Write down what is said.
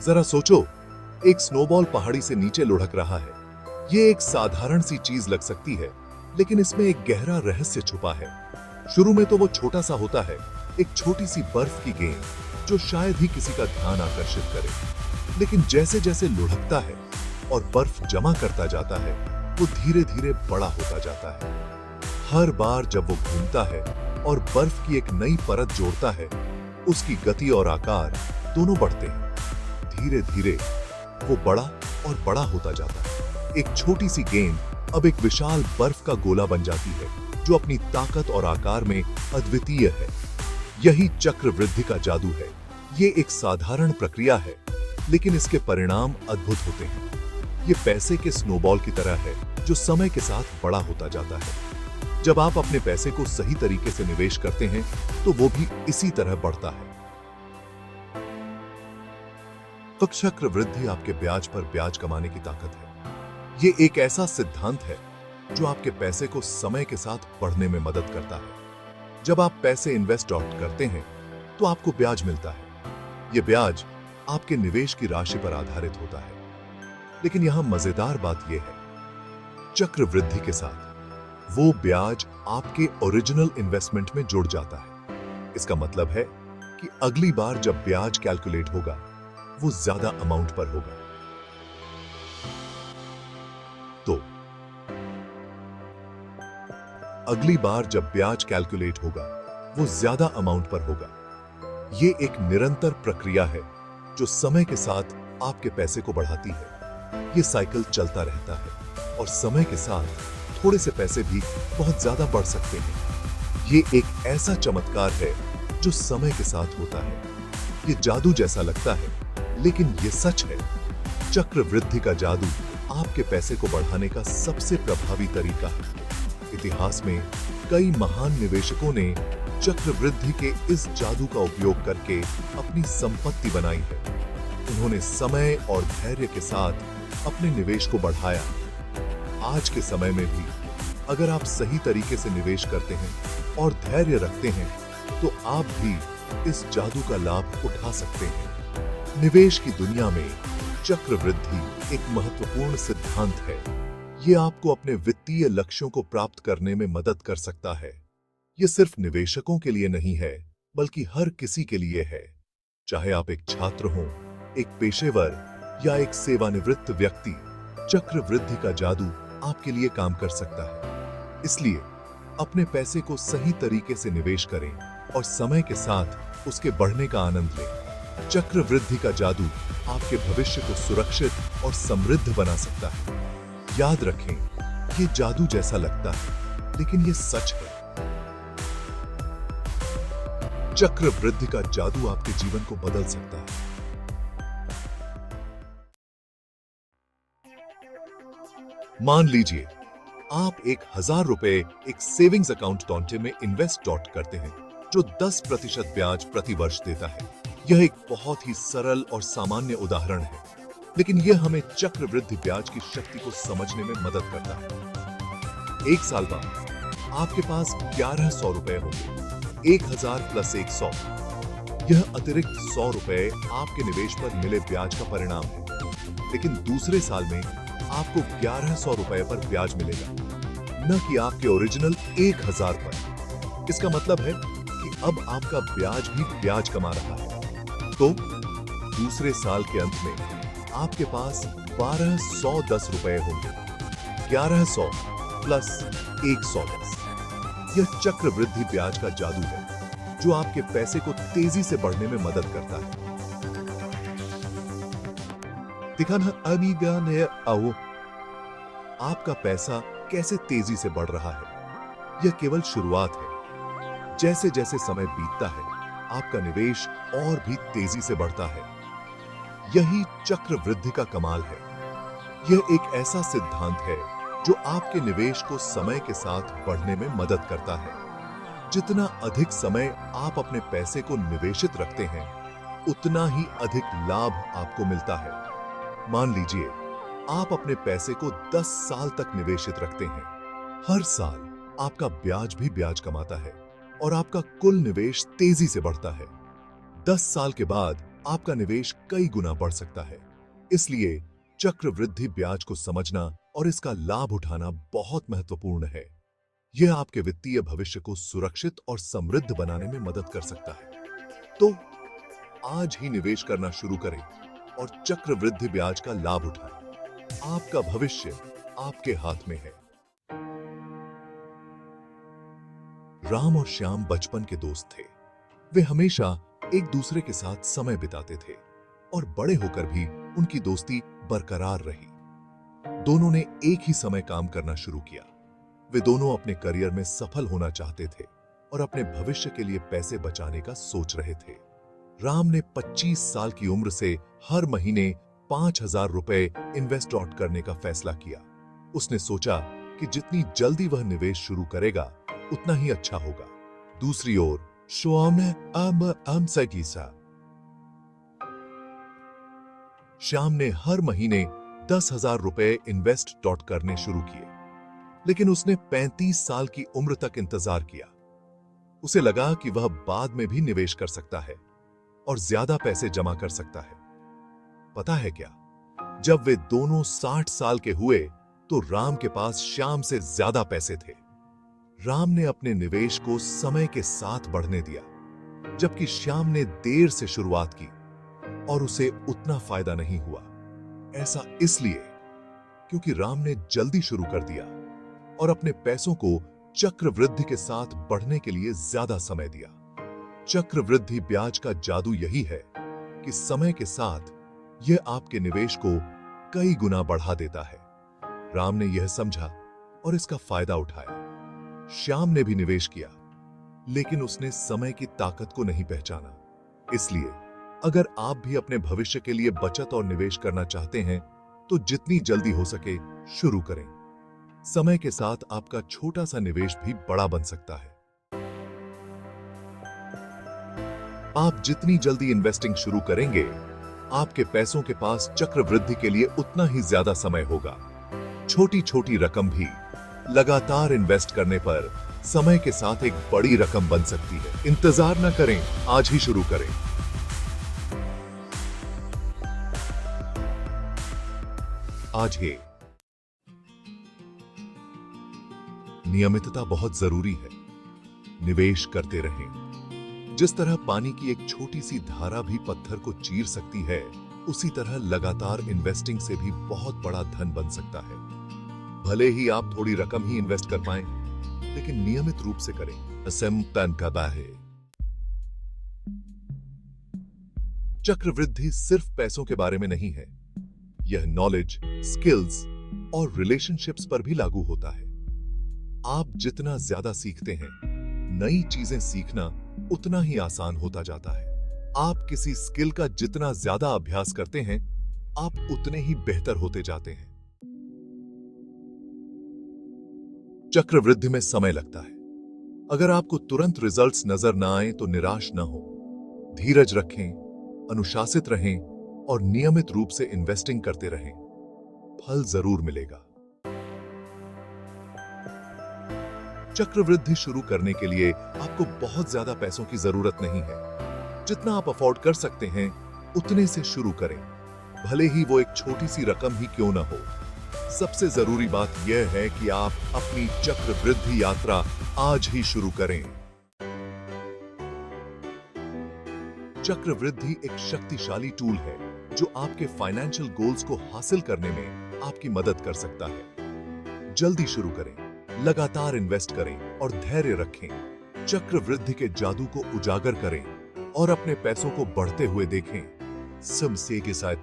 जरा सोचो, एक स्नोबॉल पहाड़ी से नीचे लुढ़क रहा है। ये एक साधारण सी चीज लग सकती है, लेकिन इसमें एक गहरा रहस्य छुपा है। शुरू में तो वो छोटा सा होता है, एक छोटी सी बर्फ की गेंद जो शायद ही किसी का ध्यान आकर्षित करे। लेकिन जैसे जैसे लुढ़कता है और बर्फ जमा करता जाता है, वो धीरे धीरे बड़ा होता जाता है। हर बार जब वो घूमता है और बर्फ की एक नई परत जोड़ता है, उसकी गति और आकार दोनों बढ़ते हैं। धीरे धीरे वो बड़ा और बड़ा होता जाता है। एक छोटी सी गेंद अब एक विशाल बर्फ का गोला बन जाती है, जो अपनी ताकत और आकार में अद्वितीय है। यही चक्रवृद्धि का जादू है। ये एक साधारण प्रक्रिया है, लेकिन इसके परिणाम अद्भुत होते हैं। ये पैसे के स्नोबॉल की तरह है, जो समय के साथ बड़ा होता जाता है। जब आप अपने पैसे को सही तरीके से निवेश करते हैं, तो वो भी इसी तरह बढ़ता है। तो चक्रवृद्धि आपके ब्याज पर ब्याज कमाने की ताकत है। ये एक ऐसा सिद्धांत है जो आपके पैसे को समय के साथ बढ़ने में मदद करता है। जब आप पैसे इन्वेस्ट करते हैं, तो आपको ब्याज मिलता है। ये ब्याज आपके निवेश की राशि पर आधारित होता है। लेकिन यहां मजेदार बात यह है, चक्रवृद्धि के साथ वो ब्याज आपके ओरिजिनल इन्वेस्टमेंट में जुड़ जाता है। इसका मतलब है कि अगली बार जब ब्याज कैलकुलेट होगा, वो ज्यादा अमाउंट पर होगा। तो अगली बार जब ब्याज कैलकुलेट होगा, वो ज्यादा अमाउंट पर होगा। ये एक निरंतर प्रक्रिया है जो समय के साथ आपके पैसे को बढ़ाती है। ये साइकिल चलता रहता है और समय के साथ थोड़े से पैसे भी बहुत ज्यादा बढ़ सकते हैं। ये एक ऐसा चमत्कार है जो समय के साथ होता है। ये जादू जैसा लगता है, लेकिन ये सच है। चक्रवृद्धि का जादू आपके पैसे को बढ़ाने का सबसे प्रभावी तरीका है। इतिहास में कई महान निवेशकों ने चक्रवृद्धि के इस जादू का उपयोग करके अपनी संपत्ति बनाई है। उन्होंने समय और धैर्य के साथ अपने निवेश को बढ़ाया। आज के समय में भी अगर आप सही तरीके से निवेश करते हैं और धैर्य रखते हैं, तो आप भी इस जादू का लाभ उठा सकते हैं। निवेश की दुनिया में चक्रवृद्धि एक महत्वपूर्ण सिद्धांत है। यह आपको अपने वित्तीय लक्ष्यों को प्राप्त करने में मदद कर सकता है। यह सिर्फ निवेशकों के लिए नहीं है, बल्कि हर किसी के लिए है। चाहे आप एक छात्र हों, एक पेशेवर या एक सेवानिवृत्त व्यक्ति, चक्रवृद्धि का जादू आपके लिए काम कर सकता है। इसलिए अपने पैसे को सही तरीके से निवेश करें और समय के साथ उसके बढ़ने का आनंद लें। चक्रवृद्धि का जादू आपके भविष्य को सुरक्षित और समृद्ध बना सकता है। याद रखें, ये जादू जैसा लगता है, लेकिन ये सच है। चक्रवृद्धि का जादू आपके जीवन को बदल सकता है। मान लीजिए आप 1000 रुपए एक सेविंग्स अकाउंट टोंटे में इन्वेस्ट करते हैं, जो 10% ब्याज प्रति वर्ष देता है। यह एक बहुत ही सरल और सामान्य उदाहरण है, लेकिन यह हमें चक्रवृद्धि ब्याज की शक्ति को समझने में मदद करता है। एक साल बाद आपके पास 1100 रुपए होंगे। 1000 प्लस 100, यह अतिरिक्त 100 रुपए आपके निवेश पर मिले ब्याज का परिणाम है। लेकिन दूसरे साल में आपको 1100 रुपए पर ब्याज मिलेगा, न कि आपके ओरिजिनल 1000 पर। इसका मतलब है कि अब आपका ब्याज भी ब्याज कमा रहा है। तो दूसरे साल के अंत में आपके पास 1210 रुपए होंगे। 1100 प्लस 110, यह चक्रवृद्धि ब्याज का जादू है, जो आपके पैसे को तेजी से बढ़ने में मदद करता है। दिखाना अमीगा ने आओ, आपका पैसा कैसे तेजी से बढ़ रहा है। यह केवल शुरुआत है। जैसे जैसे समय बीतता है, आपका निवेश और भी तेजी से बढ़ता है। यही चक्रवृद्धि का कमाल है। यह एक ऐसा सिद्धांत है जो आपके निवेश को समय के साथ बढ़ने में मदद करता है। जितना अधिक समय आप अपने पैसे को निवेशित रखते हैं, उतना ही अधिक लाभ आपको मिलता है। मान लीजिए आप अपने पैसे को 10 साल तक निवेशित रखते हैं। हर साल आपका ब्याज भी ब्याज कमाता है और आपका कुल निवेश तेजी से बढ़ता है। 10 साल के बाद आपका निवेश कई गुना बढ़ सकता है। इसलिए चक्रवृद्धि ब्याज को समझना और इसका लाभ उठाना बहुत महत्वपूर्ण है। यह आपके वित्तीय भविष्य को सुरक्षित और समृद्ध बनाने में मदद कर सकता है। तो आज ही निवेश करना शुरू करें और चक्रवृद्धि ब्याज का लाभ उठाएं। आपका भविष्य आपके हाथ में है। राम और श्याम बचपन के दोस्त थे। वे हमेशा एक दूसरे के साथ समय बिताते थे और बड़े होकर भी उनकी दोस्ती बरकरार रही। दोनों ने एक ही समय काम करना शुरू किया। वे दोनों अपने करियर में सफल होना चाहते थे और अपने भविष्य के लिए पैसे बचाने का सोच रहे थे। राम ने 25 साल की उम्र से हर महीने 5,000 रुपए इन्वेस्ट करने का फैसला किया। उसने सोचा कि जितनी जल्दी वह निवेश शुरू करेगा उतना ही अच्छा होगा। दूसरी ओर श्याम ने हर महीने 10,000 रुपए इन्वेस्ट करने शुरू किए, लेकिन उसने 35 साल की उम्र तक इंतजार किया। उसे लगा कि वह बाद में भी निवेश कर सकता है और ज्यादा पैसे जमा कर सकता है। पता है क्या, जब वे दोनों 60 साल के हुए तो राम के पास श्याम से ज्यादा पैसे थे। राम ने अपने निवेश को समय के साथ बढ़ने दिया, जबकि श्याम ने देर से शुरुआत की और उसे उतना फायदा नहीं हुआ। ऐसा इसलिए क्योंकि राम ने जल्दी शुरू कर दिया और अपने पैसों को चक्रवृद्धि के साथ बढ़ने के लिए ज्यादा समय दिया। चक्रवृद्धि ब्याज का जादू यही है कि समय के साथ यह आपके निवेश को कई गुना बढ़ा देता है। राम ने यह समझा और इसका फायदा उठाया। श्याम ने भी निवेश किया, लेकिन उसने समय की ताकत को नहीं पहचाना। इसलिए अगर आप भी अपने भविष्य के लिए बचत और निवेश करना चाहते हैं तो जितनी जल्दी हो सके शुरू करें। समय के साथ आपका छोटा सा निवेश भी बड़ा बन सकता है। आप जितनी जल्दी इन्वेस्टिंग शुरू करेंगे, आपके पैसों के पास चक्रवृद्धि के लिए उतना ही ज्यादा समय होगा। छोटी छोटी रकम भी लगातार इन्वेस्ट करने पर समय के साथ एक बड़ी रकम बन सकती है। इंतजार न करें, आज ही शुरू करें। आज ही नियमितता बहुत जरूरी है। निवेश करते रहें। जिस तरह पानी की एक छोटी सी धारा भी पत्थर को चीर सकती है, उसी तरह लगातार इन्वेस्टिंग से भी बहुत बड़ा धन बन सकता है। भले ही आप थोड़ी रकम ही इन्वेस्ट कर पाएं, लेकिन नियमित रूप से करें। चक्रवृद्धि सिर्फ पैसों के बारे में नहीं है। यह नॉलेज, स्किल्स और रिलेशनशिप्स पर भी लागू होता है। आप जितना ज्यादा सीखते हैं, नई चीजें सीखना उतना ही आसान होता जाता है। आप किसी स्किल का जितना ज्यादा अभ्यास करते हैं, आप उतने ही बेहतर होते जाते हैं। चक्रवृद्धि में समय लगता है। अगर आपको तुरंत रिजल्ट्स नजर ना आए तो निराश ना हो। धीरज रखें, अनुशासित रहें और नियमित रूप से इन्वेस्टिंग करते रहें। फल जरूर मिलेगा। चक्रवृद्धि शुरू करने के लिए आपको बहुत ज्यादा पैसों की जरूरत नहीं है। जितना आप अफोर्ड कर सकते हैं, उतने से शुरू करें, भले ही वो एक छोटी सी रकम ही क्यों ना हो। सबसे जरूरी बात यह है कि आप अपनी चक्रवृद्धि यात्रा आज ही शुरू करें। चक्रवृद्धि एक शक्तिशाली टूल है जो आपके फाइनेंशियल गोल्स को हासिल करने में आपकी मदद कर सकता है। जल्दी शुरू करें, लगातार इन्वेस्ट करें और धैर्य रखें। चक्रवृद्धि के जादू को उजागर करें और अपने पैसों को बढ़ते हुए देखें। समसे के साथ